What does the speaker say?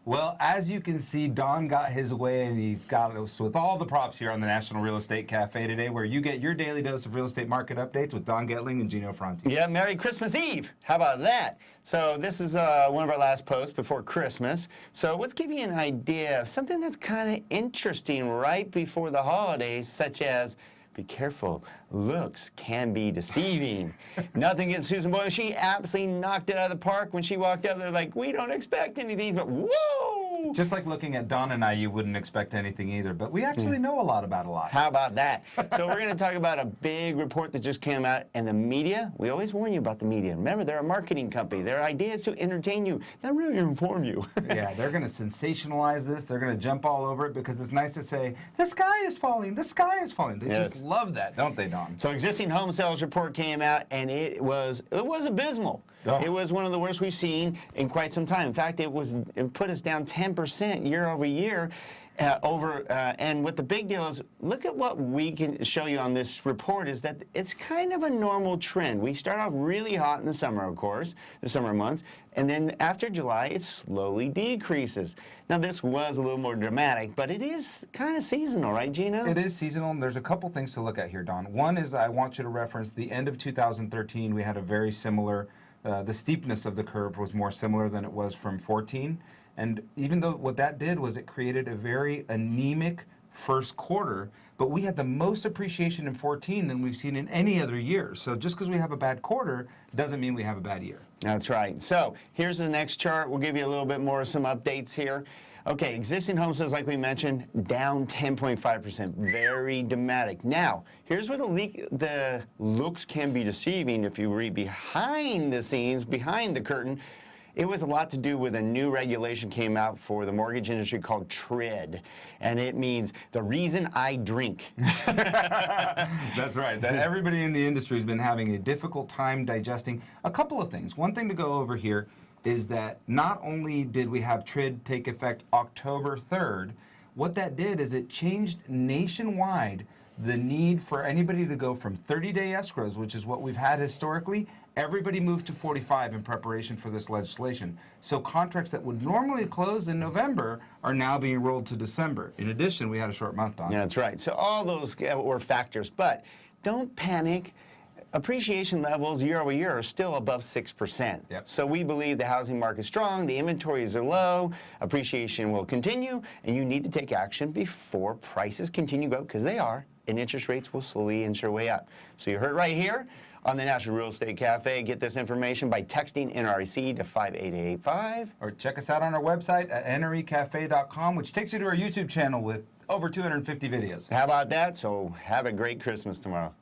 Well, as you can see, Don got his way, and he's got us with all the props here on the National Real Estate Cafe today, where you get your daily dose of real estate market updates with Don Getling and Gino Franti. Yeah, Merry Christmas Eve. How about that? So this is one of our last posts before Christmas. So let's give you an idea of something that's kind of interesting right before the holidays, such as, be careful, looks can be deceiving. Nothing against Susan Boyle. She absolutely knocked it out of the park when she walked up there like, we don't expect anything, but whoa! Just like looking at Don and I, you wouldn't expect anything either, but we actually know a lot about a lot. How about that? So we're going to talk about a big report that just came out, and the media, we always warn you about the media. Remember, they're a marketing company. Their idea is to entertain you, not really inform you. Yeah, they're going to sensationalize this. They're going to jump all over it because it's nice to say, the sky is falling, the sky is falling. They just love that, don't they, Don? So existing home sales report came out, and it was abysmal. Oh. It was one of the worst we've seen in quite some time. In fact, it put us down 10% year over year. And what the big deal is, look at what we can show you on this report is that it's kind of a normal trend. We start off really hot in the summer, of course, the summer months, and then after July, it slowly decreases. Now, this was a little more dramatic, but it is kind of seasonal, right, Gino? It is seasonal, and there's a couple things to look at here, Don. One is I want you to reference the end of 2013. We had a very similar, the steepness of the curve was more similar than it was from 14. And even though what that did was it created a very anemic first quarter, but we had the most appreciation in 14 than we've seen in any other year. So just because we have a bad quarter doesn't mean we have a bad year. That's right. So here's the next chart. We'll give you a little bit more, some updates here. Okay, existing home sales, like we mentioned, down 10.5%. Very dramatic. Now, here's where the looks can be deceiving if you read behind the scenes, behind the curtain. It was a lot to do with a new regulation came out for the mortgage industry called TRID, and it means the reason I drink. That's right. That everybody in the industry has been having a difficult time digesting a couple of things. One thing to go over here is that not only did we have TRID take effect October 3rd, what that did is it changed nationwide the need for anybody to go from 30-day escrows, which is what we've had historically. Everybody moved to 45 in preparation for this legislation. So contracts that would normally close in November are now being rolled to December. In addition, we had a short month on. Yeah, that's right. So all those were factors, but don't panic. Appreciation levels year over year are still above 6%. Yep. So we believe the housing market is strong, the inventories are low, appreciation will continue, and you need to take action before prices continue to go, because they are, and interest rates will slowly inch their way up. So you heard right here on the National Real Estate Cafe. Get this information by texting NREC to 58885. Or check us out on our website at nrecafe.com, which takes you to our YouTube channel with over 250 videos. How about that? So have a great Christmas tomorrow.